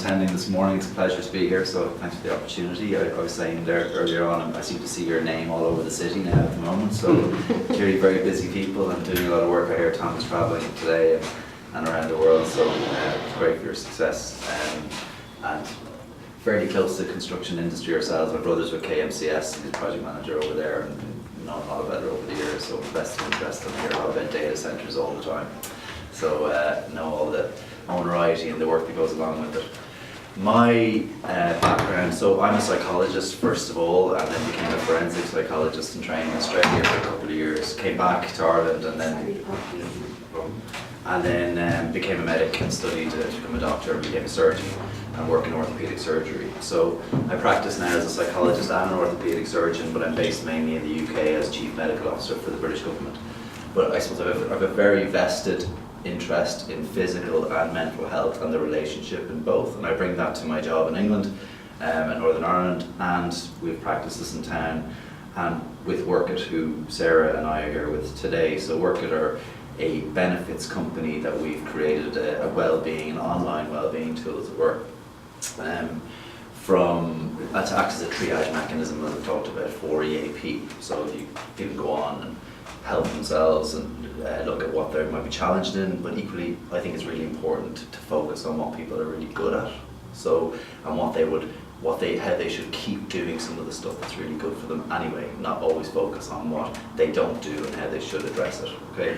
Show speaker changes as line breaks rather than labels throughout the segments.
attending this morning. It's a pleasure to be here, so thanks for the opportunity. I was saying there earlier on, I seem to see your name all over the city now at the moment, so clearly very busy people and doing a lot of work. I hear Tom is travelling today and around the world, so it's great for your success. And fairly close to the construction industry ourselves. My brother's with KMCS, he's project manager over there, and known a lot about it over the years, so invested in hear a lot about data centres all the time. So know all the notoriety and the work that goes along with it. My background, so I'm a psychologist first of all, and then became a forensic psychologist in training in Australia for a couple of years. Came back to Ireland and then became a medic and studied to become a doctor and became a surgeon and work in orthopaedic surgery. So I practice now as a psychologist and an orthopaedic surgeon, but I'm based mainly in the UK as Chief Medical Officer for the British government. But I suppose I have a very vested interest in physical and mental health and the relationship in both, and I bring that to my job in England and Northern Ireland, and we've practiced this in town and with Workit, who Sarah and I are here with today. So Workit are a benefits company that we've created a well-being, an online well-being tool to work to act as a triage mechanism, as I talked about, for EAP. So if people go on and help themselves and look at what they might be challenged in, but equally I think it's really important to focus on what people are really good at. So, and how they should keep doing some of the stuff that's really good for them anyway, not always focus on what they don't do and how they should address it, okay?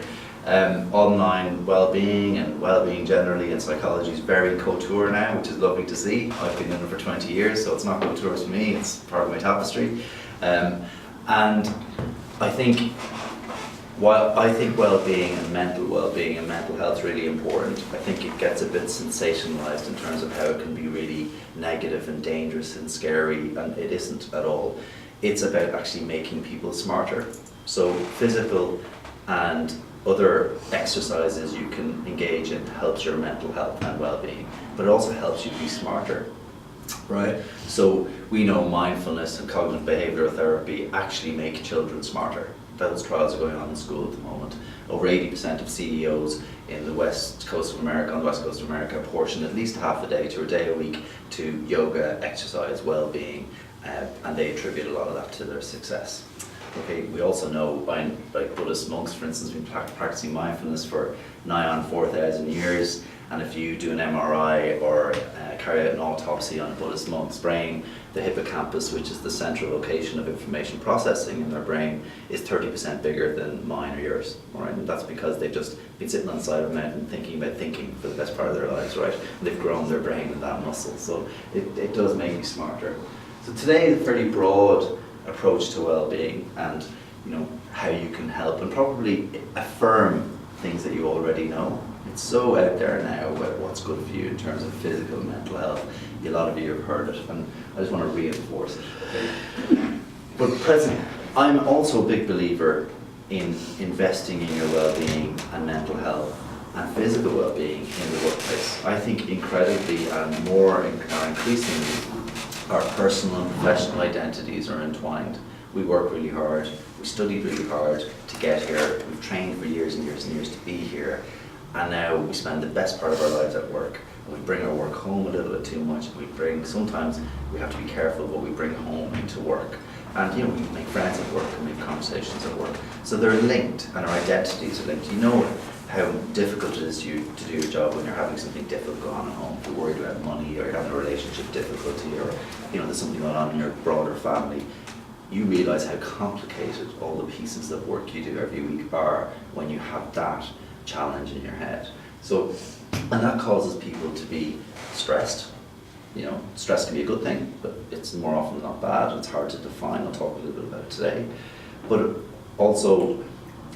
Online well-being and well-being generally in psychology is very couture now, which is lovely to see. I've been in it for 20 years, so it's not couture for me, it's part of my tapestry. And I think while I think well-being and mental health is really important, I think it gets a bit sensationalized in terms of how it can be really negative and dangerous and scary, and it isn't at all. It's about actually making people smarter. So physical and other exercises you can engage in helps your mental health and well-being, but it also helps you be smarter, right? So we know mindfulness and cognitive behavioral therapy actually make children smarter. Those trials are going on in school at the moment. Over 80% of CEOs in the West Coast of America apportion at least half a day to a day a week to yoga, exercise, well-being, and they attribute a lot of that to their success. Okay, we also know, like Buddhist monks, for instance, been practicing mindfulness for nigh on 4,000 years, and if you do an MRI or carry out an autopsy on a Buddhist monk's brain, the hippocampus, which is the central location of information processing in their brain, is 30% bigger than mine or yours, all right? And that's because they've just been sitting on the side of a mountain thinking about thinking for the best part of their lives, right? And they've grown their brain in that muscle, so it does make you smarter. So today is a fairly broad approach to well-being and how you can help and probably affirm things that you already know. It's so out there now about what's good for you in terms of physical and mental health. A lot of you have heard it, and I just want to reinforce it. Okay? But I'm also a big believer in investing in your well-being and mental health and physical well-being in the workplace. I think incredibly and more increasingly our personal and professional identities are entwined. We work really hard, we studied really hard to get here, we've trained for years and years and years to be here, and now we spend the best part of our lives at work. And we bring our work home a little bit too much. Sometimes we have to be careful what we bring home into work. And we make friends at work and we have conversations at work. So they're linked and our identities are linked. You know how difficult it is to do your job when you're having something difficult going on at home. If you're worried about money or you're having a relationship difficulty or there's something going on in your broader family. You realise how complicated all the pieces of work you do every week are when you have that challenge in your head. So, and that causes people to be stressed. Stress can be a good thing, but it's more often than not bad. It's hard to define. I'll talk a little bit about it today. But also,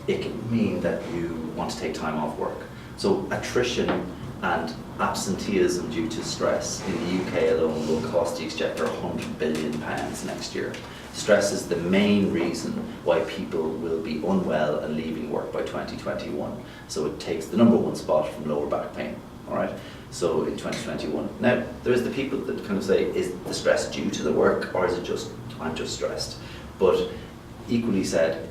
it can mean that you want to take time off work. So attrition and absenteeism due to stress in the UK alone will cost the Exchequer £100 billion next year. Stress is the main reason why people will be unwell and leaving work by 2021. So it takes the number one spot from lower back pain, all right? So in 2021. Now, there's the people that kind of say, is the stress due to the work or is it just, I'm just stressed? But equally said,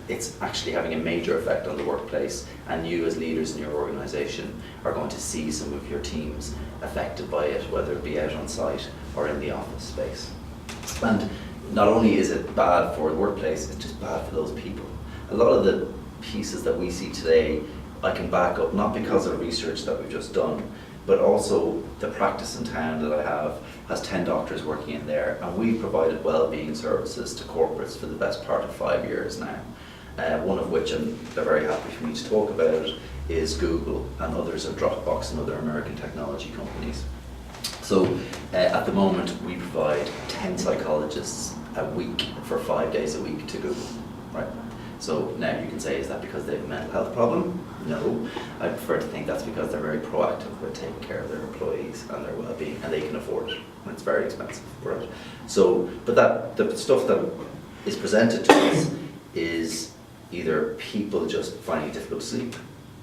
it's actually having a major effect on the workplace, and you as leaders in your organization are going to see some of your teams affected by it, whether it be out on site or in the office space. And not only is it bad for the workplace, it's just bad for those people. A lot of the pieces that we see today, I can back up, not because of research that we've just done, but also the practice in town that I have has 10 doctors working in there, and we've provided well-being services to corporates for the best part of 5 years now. One of which, and they're very happy for me to talk about, is Google, and others are Dropbox and other American technology companies. So at the moment we provide 10 psychologists a week for 5 days a week to Google, right? So now you can say, is that because they have a mental health problem? No. I prefer to think that's because they're very proactive with taking care of their employees and their well-being, and they can afford it. And it's very expensive, right? So, but the stuff that is presented to us is either people just finding it difficult to sleep,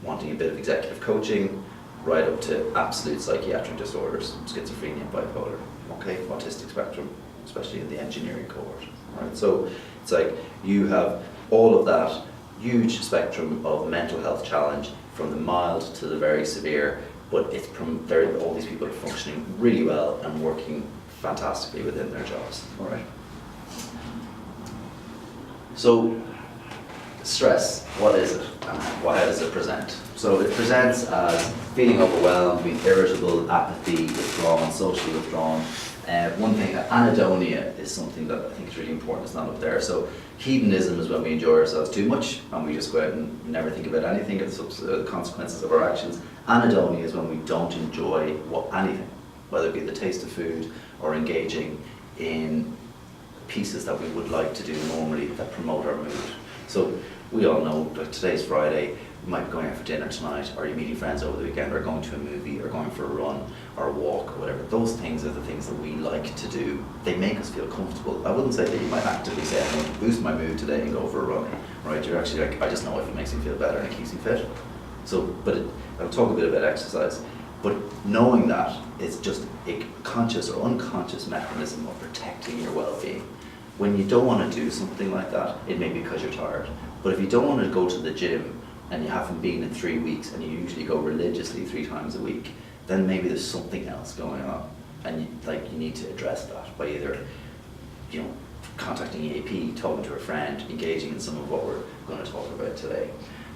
wanting a bit of executive coaching, right up to absolute psychiatric disorders, schizophrenia, bipolar, okay, autistic spectrum, especially in the engineering cohort, right? So it's like you have all of that huge spectrum of mental health challenge, from the mild to the very severe, but all these people are functioning really well and working fantastically within their jobs, all right? So stress, what is it and how does it present? So it presents as feeling overwhelmed, being irritable, apathy, withdrawn, socially withdrawn. One thing, anhedonia is something that I think is really important. It's not up there. So hedonism is when we enjoy ourselves too much and we just go out and never think about anything of the consequences of our actions. Anhedonia is when we don't enjoy anything, whether it be the taste of food or engaging in pieces that we would like to do normally that promote our mood. So we all know that today's Friday, you might be going out for dinner tonight, or you're meeting friends over the weekend, or going to a movie, or going for a run, or a walk, or whatever. Those things are the things that we like to do. They make us feel comfortable. I wouldn't say that you might actively say, I'm going to boost my mood today and go for a run, right? You're actually like, I just know if it makes me feel better and it keeps me fit. So, I'll talk a bit about exercise, but knowing that it's just a conscious or unconscious mechanism of protecting your well-being. When you don't want to do something like that, it may be because you're tired. But if you don't want to go to the gym and you haven't been in 3 weeks and you usually go religiously 3 times a week, then maybe there's something else going on, and you need to address that by either contacting EAP, talking to a friend, engaging in some of what we're going to talk about today.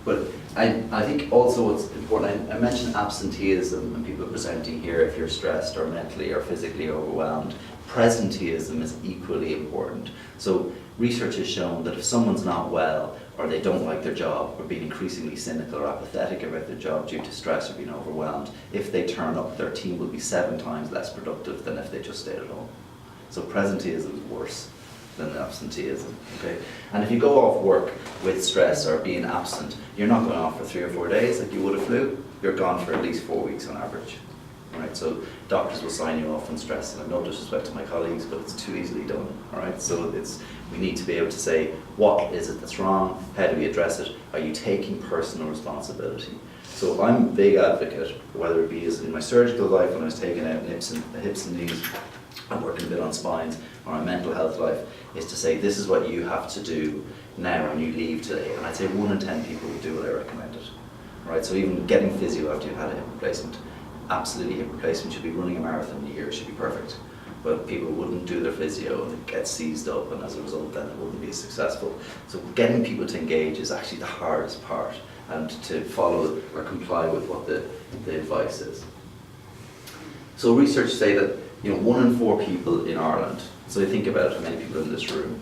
But I think also what's important, I mentioned absenteeism and people presenting here if you're stressed or mentally or physically overwhelmed. Presenteeism is equally important. So research has shown that if someone's not well, or they don't like their job, or being increasingly cynical or apathetic about their job due to stress or being overwhelmed, if they turn up, their team will be 7 times less productive than if they just stayed at home. So presenteeism is worse than absenteeism, okay? And if you go off work with stress or being absent, you're not going off for 3 or 4 days like you would a flu, you're gone for at least 4 weeks on average. Right, so doctors will sign you off on stress, and I've no disrespect to my colleagues, but it's too easily done. All right, so we need to be able to say, what is it that's wrong? How do we address it? Are you taking personal responsibility? So I'm a big advocate, whether it be as in my surgical life when I was taking out hips and knees, I'm working a bit on spines, or my mental health life, is to say this is what you have to do now when you leave today. And I'd say 1 in 10 people will do what I recommended. All right, so even getting physio after you've had a hip replacement. Absolutely, hip replacement should be running a marathon a year, should be perfect. But people wouldn't do their physio and it gets seized up, and as a result then it wouldn't be successful. So getting people to engage is actually the hardest part, and to follow or comply with what the advice is. So research say that 1 in 4 people in Ireland, so you think about how many people in this room,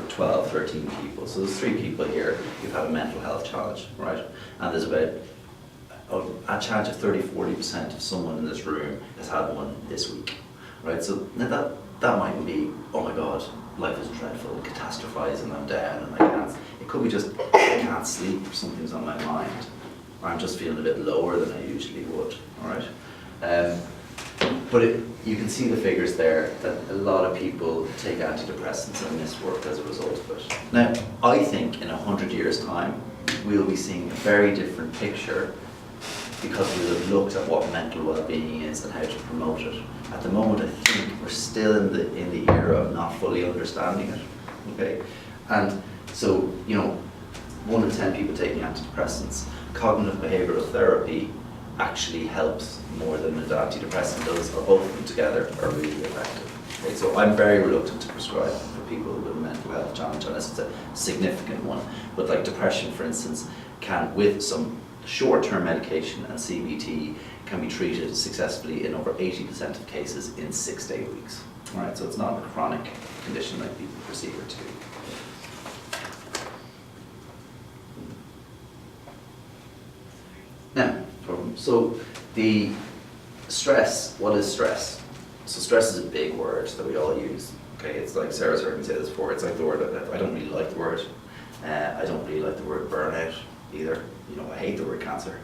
12, 13 people, so there's 3 people here who've had a mental health challenge, right? And there's about a chance of 30-40% of someone in this room has had one this week, right? So that mightn't be, oh my God, life is dreadful, catastrophizing, I'm down, and I can't. It could be just, I can't sleep, something's on my mind, or I'm just feeling a bit lower than I usually would, all right? But you can see the figures there, that a lot of people take antidepressants and miss work as a result of it. Now, I think in 100 years' time, we'll be seeing a very different picture, because we'll have looked at what mental well-being is and how to promote it. At the moment, I think we're still in the era of not fully understanding it. Okay, and So, 1 in 10 people taking antidepressants, cognitive behavioral therapy actually helps more than an antidepressant does, or both of them together are really effective. Okay, so I'm very reluctant to prescribe for people with a mental health challenge unless it's a significant one. But like depression, for instance, can, with some short-term medication and CBT, can be treated successfully in over 80% of cases in 6 to 8 weeks. All right, so it's not a chronic condition like people perceive it to be. Now, so the stress, what is stress? So stress is a big word that we all use. Okay, it's like Sarah's heard me say this before, it's like the word, I don't really like the word. I don't really like the word burnout either. I hate the word cancer.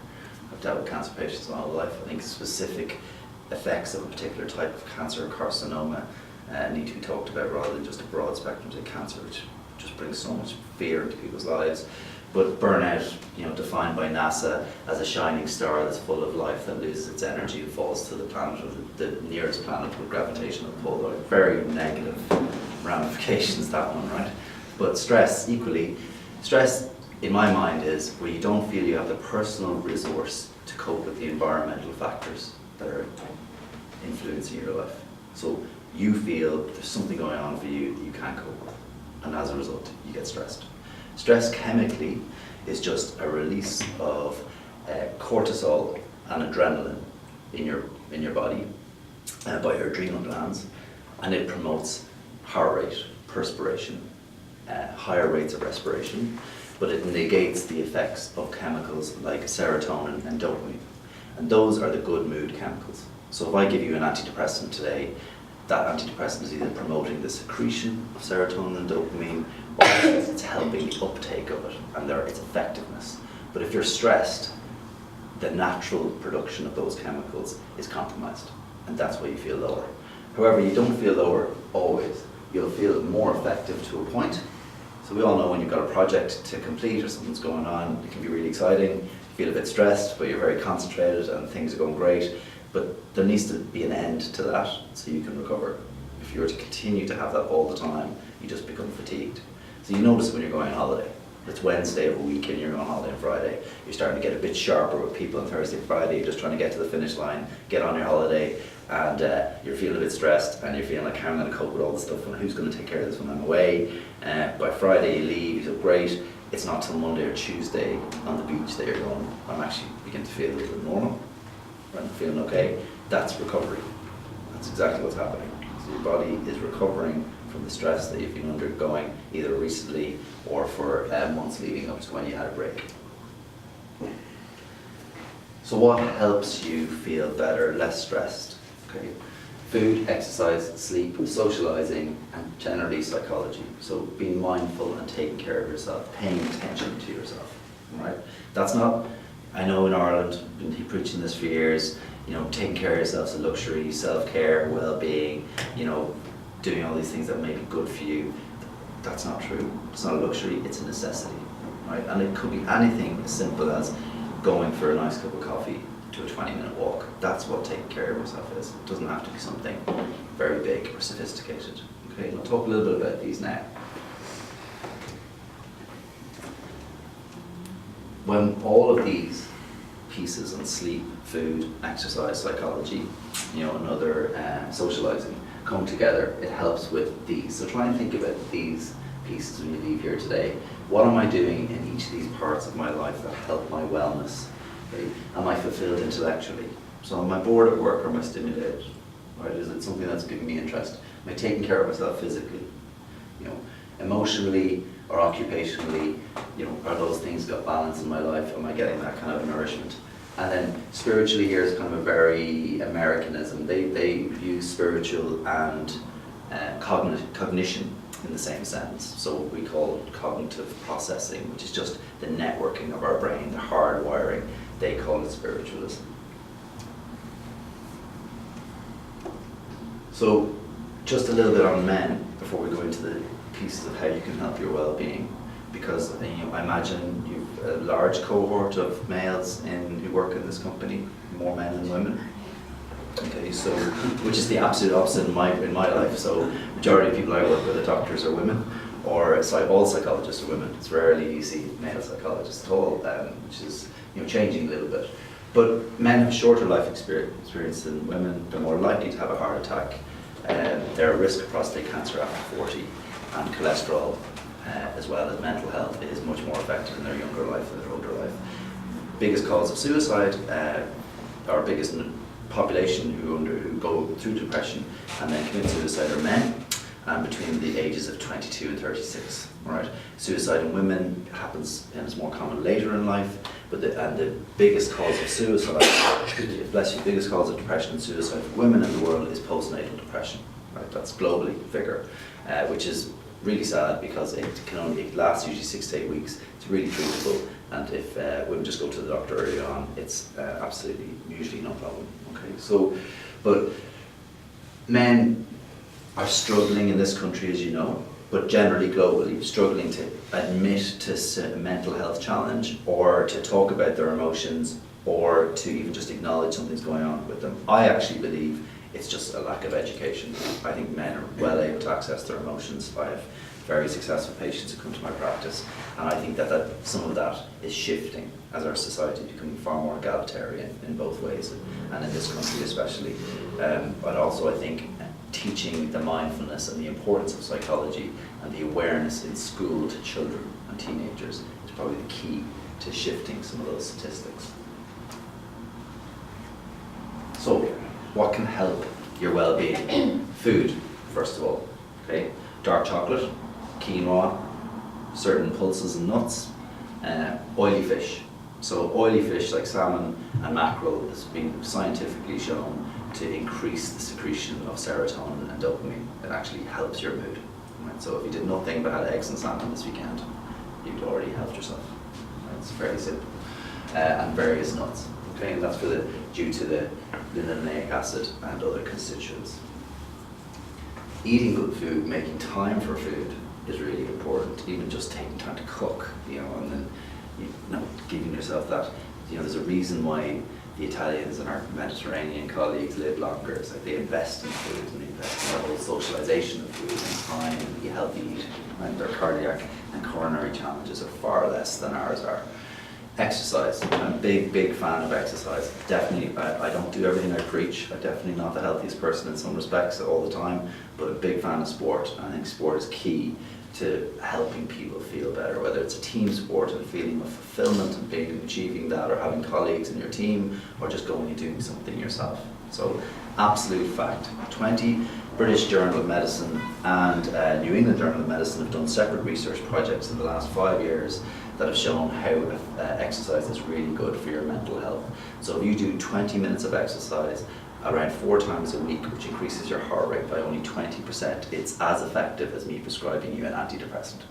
I've dealt with cancer patients my whole life. I think specific effects of a particular type of cancer or carcinoma need to be talked about rather than just a broad spectrum of cancer, which just brings so much fear into people's lives. But burnout, defined by NASA as a shining star that's full of life that loses its energy and falls to the planet, or the nearest planet with gravitational pull. Like very negative ramifications, that one, right? But stress, equally, stress in my mind is where you don't feel you have the personal resource to cope with the environmental factors that are influencing your life. So you feel there's something going on for you that you can't cope with, and as a result, you get stressed. Stress chemically is just a release of cortisol and adrenaline in your body by your adrenal glands, and it promotes heart rate, perspiration, higher rates of respiration, but it negates the effects of chemicals like serotonin and dopamine. And those are the good mood chemicals. So if I give you an antidepressant today, that antidepressant is either promoting the secretion of serotonin and dopamine, or it's helping the uptake of it and its effectiveness. But if you're stressed, the natural production of those chemicals is compromised, and that's why you feel lower. However, you don't feel lower always. You'll feel more effective to a point. So we all know when you've got a project to complete or something's going on, it can be really exciting, you feel a bit stressed, but you're very concentrated and things are going great. But there needs to be an end to that so you can recover. If you were to continue to have that all the time, you just become fatigued. So you notice when you're going on holiday, it's Wednesday of a week and you're going on holiday on Friday, you're starting to get a bit sharper with people on Thursday and Friday, you're just trying to get to the finish line, get on your holiday, and you're feeling a bit stressed and you're feeling like how am I going to cope with all this stuff and who's going to take care of this when I'm away. By Friday you leave, you feel great. It's not till Monday or Tuesday on the beach that you're going, I'm actually beginning to feel a little bit normal. I'm feeling okay. That's recovery. That's exactly what's happening. So your body is recovering from the stress that you've been undergoing either recently or for months leading up to when you had a break. So what helps you feel better, less stressed? Okay. Food, exercise, sleep, socializing, and generally psychology. So being mindful and taking care of yourself, paying attention to yourself. Right? That's not, I know in Ireland, been preaching this for years, taking care of yourself is a luxury, self-care, well-being, doing all these things that may be good for you. That's not true. It's not a luxury, it's a necessity, right? And it could be anything as simple as going for a nice cup of coffee to a 20-minute walk. That's what taking care of yourself is. It doesn't have to be something very big or sophisticated. Okay, and I'll talk a little bit about these now. When all of these pieces on sleep, food, exercise, psychology, and other socializing come together, it helps with these. So try and think about these pieces when you leave here today. What am I doing in each of these parts of my life that help my wellness? Okay? Am I fulfilled intellectually? So am I bored at work or am I stimulated? Right? Is it something that's giving me interest? Am I taking care of myself physically? Emotionally or occupationally, are those things got balance in my life? Am I getting that kind of nourishment? And then spiritually here is kind of a very Americanism. They use spiritual and cognition in the same sense. So we call it cognitive processing, which is just the networking of our brain, the hardwiring. They call it spiritualism. So just a little bit on men before we go into the pieces of how you can help your well-being, because I imagine you've a large cohort of males who work in this company, more men than women. Okay, so which is the absolute opposite in my life. So majority of people I work with, the doctors, are women, or all psychologists are women. It's rarely you see male psychologists at all, which is changing a little bit. But men have shorter life experience than women. They're more likely to have a heart attack. They're at risk of prostate cancer after 40, and cholesterol, as well as mental health, is much more affected in their younger life than their older life. Biggest cause of suicide, our biggest population who go through depression and then commit suicide are men, and between the ages of 22 and 36. Right? Suicide in women happens and is more common later in life, but the biggest cause of suicide, bless you, biggest cause of depression and suicide for women in the world is postnatal depression. Right? That's globally figure, which is really sad because it lasts usually 6 to 8 weeks. It's really treatable, and if women just go to the doctor early on, it's absolutely usually no problem. Okay, so, but men are struggling in this country, as you know, but generally globally, struggling to admit to a mental health challenge, or to talk about their emotions, or to even just acknowledge something's going on with them. I actually believe it's just a lack of education. I think men are well able to access their emotions. I have very successful patients who come to my practice, and I think that some of that is shifting as our society is becoming far more egalitarian in both ways, and in this country especially. But also I think teaching the mindfulness and the importance of psychology and the awareness in school to children and teenagers is probably the key to shifting some of those statistics. So, what can help your well-being? Food, first of all. Okay, dark chocolate, quinoa, certain pulses and nuts, oily fish. So oily fish like salmon and mackerel has been scientifically shown to increase the secretion of serotonin and dopamine. It actually helps your mood. Right? So if you did nothing but had eggs and salmon this weekend, you'd already helped yourself. Right? It's very simple. And various nuts. Okay, and that's due to the linoleic acid and other constituents. Eating good food, making time for food is really important. Even just taking time to cook, and then giving yourself that. There's a reason why the Italians and our Mediterranean colleagues live longer. It's like they invest in food and they invest in the whole socialization of food and time and be healthy eating. And their cardiac and coronary challenges are far less than ours are. Exercise. I'm a big fan of exercise. Definitely, I don't do everything I preach. I'm definitely not the healthiest person in some respects all the time, but a big fan of sport. I think sport is key to helping people feel better, whether it's a team sport and a feeling of fulfillment and achieving that, or having colleagues in your team, or just going and doing something yourself. So, absolute fact. 20 British Journal of Medicine and New England Journal of Medicine have done separate research projects in the last 5 years that have shown how exercise is really good for your mental health. So if you do 20 minutes of exercise around 4 times a week, which increases your heart rate by only 20%, it's as effective as me prescribing you an antidepressant.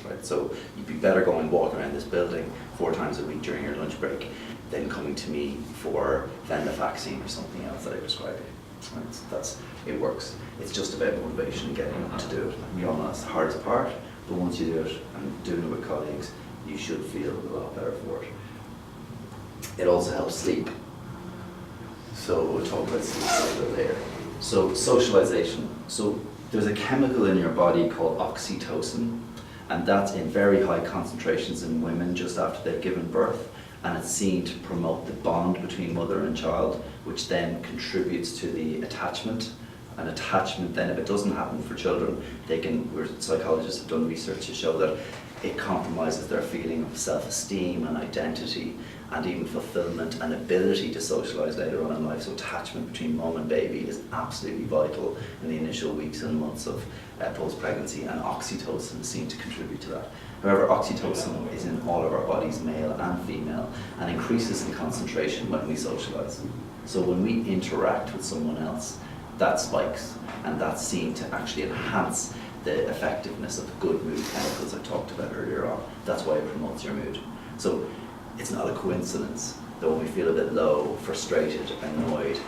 Right? So you'd be better going walk around this building 4 times a week during your lunch break than coming to me for venlafaxine or something else that I prescribe you. Right? It works. It's just about motivation and getting up to do it. We all know it's the hardest part, but once you do it and doing it with colleagues, you should feel a lot better for it. It also helps sleep. So we'll talk about sleep a little bit later. So socialization. So there's a chemical in your body called oxytocin, and that's in very high concentrations in women just after they've given birth, and it's seen to promote the bond between mother and child, which then contributes to the attachment. And attachment then, if it doesn't happen for children, psychologists have done research to show that it compromises their feeling of self-esteem and identity, and even fulfillment and ability to socialise later on in life. So attachment between mum and baby is absolutely vital in the initial weeks and months of post-pregnancy, and oxytocin seems to contribute to that. However, oxytocin is in all of our bodies, male and female, and increases in concentration when we socialise. So when we interact with someone else, that spikes, and that's seen to actually enhance the effectiveness of the good mood chemicals I talked about earlier on. That's why it promotes your mood. So it's not a coincidence that when we feel a bit low, frustrated, annoyed,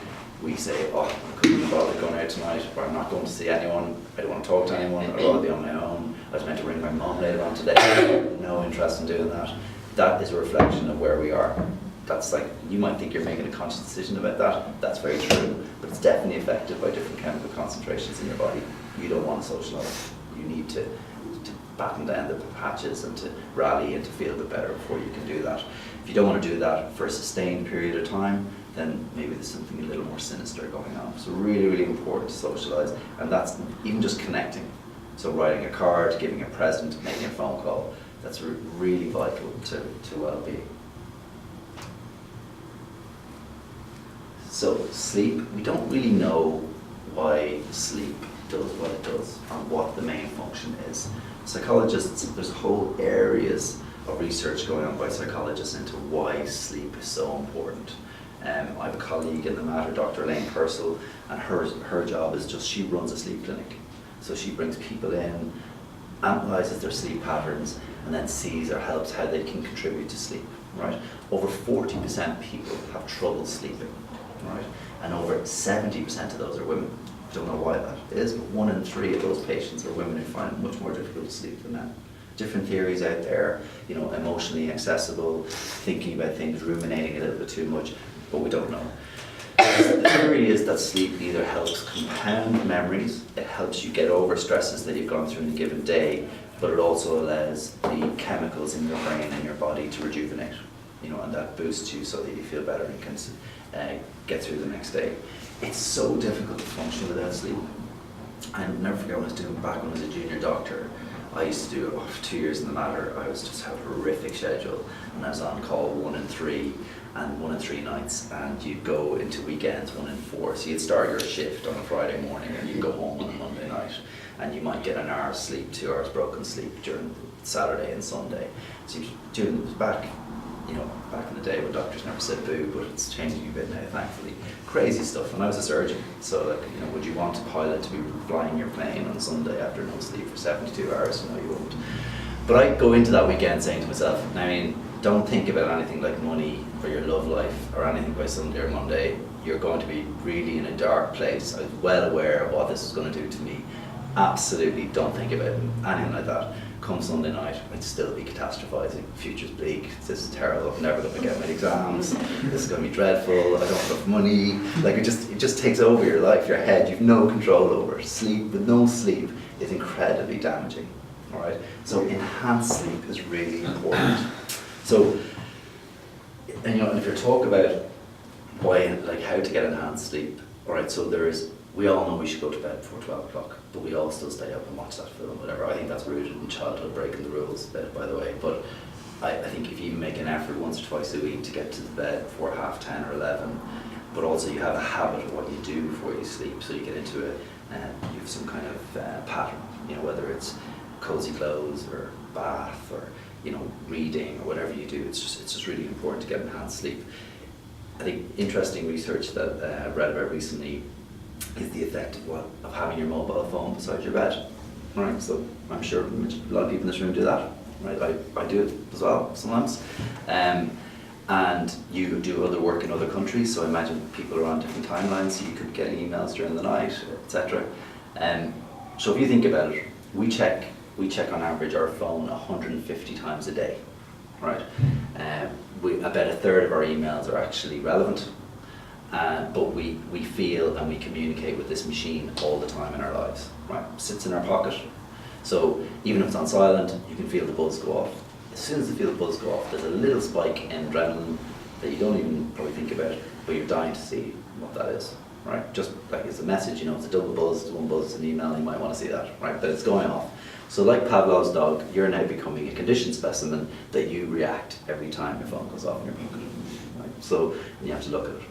we say, oh, I couldn't be bothered going out tonight, or I'm not going to see anyone, I don't want to talk to anyone, I'd rather be on my own, I was meant to ring my mum later on today, no interest in doing that. That is a reflection of where we are. That's like, you might think you're making a conscious decision about that, that's very true, but it's definitely affected by different chemical concentrations in your body. You don't want to socialise. you need to batten down the patches and to rally and to feel a bit better before you can do that. If you don't want to do that for a sustained period of time, then maybe there's something a little more sinister going on. So really, really important to socialise, and that's even just connecting. So writing a card, giving a present, making a phone call, that's really vital to well-being. So sleep, we don't really know why sleep does what it does and what the main function is. Psychologists, there's whole areas of research going on by psychologists into why sleep is so important. I have a colleague in the matter, Dr. Elaine Purcell, and her job is just, she runs a sleep clinic. So she brings people in, analyses their sleep patterns, and then sees or helps how they can contribute to sleep, right? Over 40% of people have trouble sleeping, right? And over 70% of those are women. Don't know why that is, but 1 in 3 of those patients are women who find it much more difficult to sleep than men. Different theories out there, you know, emotionally accessible, thinking about things, ruminating a little bit too much, but we don't know. The theory is that sleep either helps compound memories, it helps you get over stresses that you've gone through in a given day, but it also allows the chemicals in your brain and your body to rejuvenate, you know, and that boosts you so that you feel better and can get through the next day. It's so difficult to function without sleep. I'll never forget when I was doing back when I was a junior doctor. I used to do 2 years in the matter. I was just had a horrific schedule, and I was on call 1 in 3 and 1 in 3 nights, and you'd go into weekends 1 in 4. So you'd start your shift on a Friday morning, and you'd go home on a Monday night, and you might get an hour's sleep, 2 hours broken sleep during Saturday and Sunday. So you're doing this back, you know, back in the day when doctors never said boo, but it's changing a bit now, thankfully. Crazy stuff. And I was a surgeon, so like, you know, would you want a pilot to be flying your plane on Sunday after no sleep for 72 hours? No, you won't. But I go into that weekend saying to myself, I mean, don't think about anything like money or your love life or anything by Sunday or Monday. You're going to be really in a dark place. I was well aware of what this was going to do to me. Absolutely don't think about anything like that. Come Sunday night, I'd still be catastrophising. Future's bleak, this is terrible, I'm never going to get my exams, this is going to be dreadful, I don't have enough money. Like it just takes over your life, your head, you've no control over. Sleep, with no sleep, is incredibly damaging. All right? So enhanced sleep is really important. So, and you know, if you're talking about why, like how to get enhanced sleep, all right, so we all know we should go to bed before 12 o'clock, but we all still stay up and watch that film, whatever. I think that's rooted in childhood, breaking the rules, by the way. But I think if you make an effort once or twice a week to get to the bed before 10:30 or 11, but also you have a habit of what you do before you sleep, so you get into you have some kind of pattern, you know, whether it's cozy clothes or bath or, you know, reading or whatever you do, it's just really important to get enhanced sleep. I think interesting research that I've read about recently is the effect of having your mobile phone beside your bed, right? So I'm sure a lot of people in this room do that, right? I do it as well sometimes. And you do other work in other countries, so I imagine people are on different timelines, so you could get emails during the night, etc. So if you think about it, we check on average our phone 150 times a day, right? About a third of our emails are actually relevant. But we feel and we communicate with this machine all the time in our lives, right? It sits in our pocket. So even if it's on silent, you can feel the buzz go off. As soon as you feel the buzz go off, there's a little spike in adrenaline that you don't even probably think about, but you're dying to see what that is, right? Just like it's a message, you know, it's a double buzz, it's one buzz, it's an email, you might want to see that, right? But it's going off. So like Pavlov's dog, you're now becoming a conditioned specimen that you react every time your phone goes off in your pocket, right? So you have to look at it.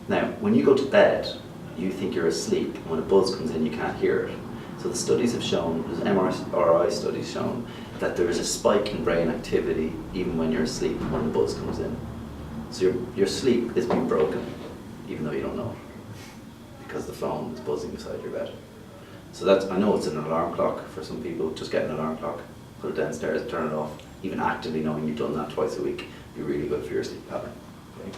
Now, when you go to bed, you think you're asleep. When a buzz comes in, you can't hear it. So the studies have shown, there's MRI studies shown, that there is a spike in brain activity even when you're asleep when the buzz comes in. So your sleep is being broken, even though you don't know it, because the phone is buzzing beside your bed. So that's, I know it's an alarm clock for some people. Just get an alarm clock, put it downstairs, turn it off. Even actively knowing you've done that twice a week, be really good for your sleep pattern. Okay?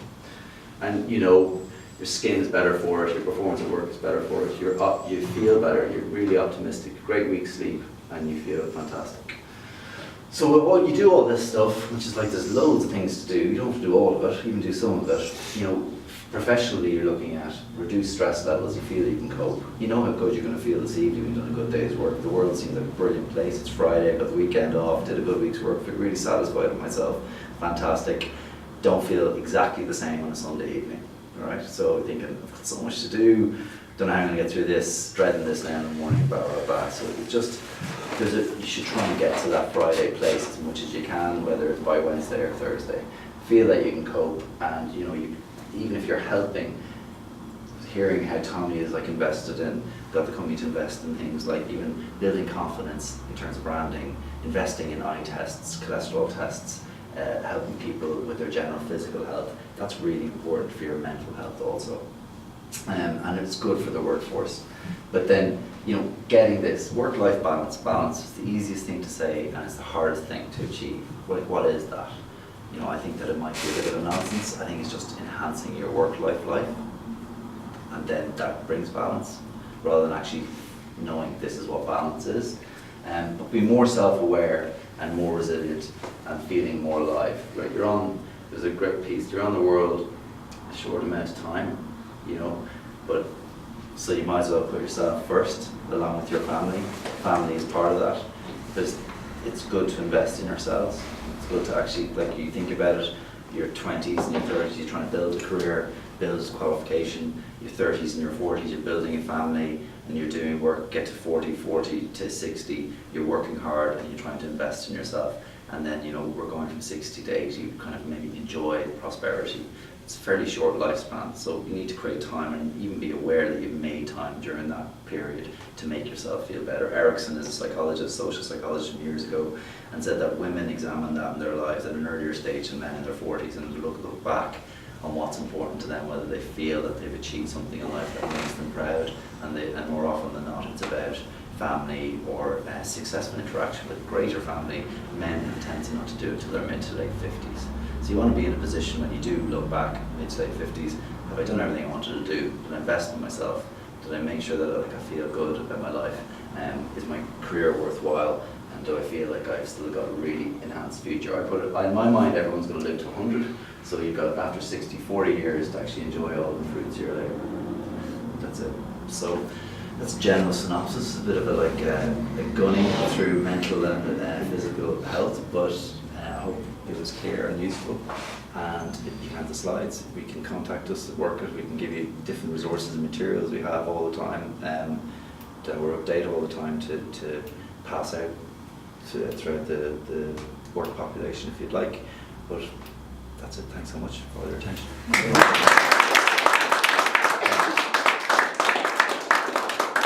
And you know, your skin is better for it, your performance at work is better for it, you feel better, you're really optimistic, great week's sleep, and you feel fantastic. So while you do all this stuff, which is like there's loads of things to do, you don't have to do all of it, even do some of it, you know, Professionally, you're looking at reduced stress levels. You feel you can cope. You know how good you're going to feel this evening when you've done a good day's work. The world seems like a brilliant place. It's Friday, I got the weekend off, did a good week's work, feel really satisfied with myself. Fantastic. Don't feel exactly the same on a Sunday evening. All right. So thinking, I've got so much to do. Don't know how I'm going to get through this. Dreading this now in the morning, blah blah blah. So it just you should try and get to that Friday place as much as you can, whether it's by Wednesday or Thursday. Feel that you can cope, and you know even if you're helping, hearing how Tommy is like invested in, got the company to invest in things like even building confidence in terms of branding, investing in eye tests, cholesterol tests, helping people with their general physical health. That's really important for your mental health also. And it's good for the workforce. But then, you know, getting this work-life balance is the easiest thing to say and it's the hardest thing to achieve. Like, what is that? You know, I think that it might be a bit of nonsense. I think it's just enhancing your work-life life, and then that brings balance, rather than actually knowing this is what balance is. But be more self-aware and more resilient and feeling more alive. Right? There's a great piece, you're on the world a short amount of time, you know, but so you might as well put yourself first along with your family. Family is part of that, because it's good to invest in yourselves. It's good to actually, like, you think about it, your 20s and your 30s, you're trying to build a career, build a qualification, your 30s and your 40s, you're building a family and you're doing work, get to 40 to 60, you're working hard and you're trying to invest in yourself. And then, you know, we're going from 60 to 80, you kind of maybe enjoy prosperity. It's a fairly short lifespan, so you need to create time and even be aware that you've made time during that period to make yourself feel better. Erickson is a psychologist, social psychologist from years ago, and said that women examine that in their lives at an earlier stage than men in their 40s and look back on what's important to them, whether they feel that they've achieved something in life that makes them proud, and more often than not it's about family or successful interaction with greater family. Men tend to not to do it till their mid to late 50s. So you want to be in a position when you do look back, mid to late 50s, have I done everything I wanted to do? Did I invest in myself? Did I make sure that I feel good about my life? Is my career worthwhile? And do I feel like I've still got a really enhanced future? In my mind, everyone's going to live to 100, so you've got after 60, 40 years to actually enjoy all the fruits of your labour. That's it. So that's a general synopsis, a bit of a gunning through mental and physical health, but I hope it was clear and useful. And if you have the slides, we can contact us at Workit. We can give you different resources and materials we have all the time. That we're updated all the time to pass out throughout the work population if you'd like. But that's it. Thanks so much for your attention.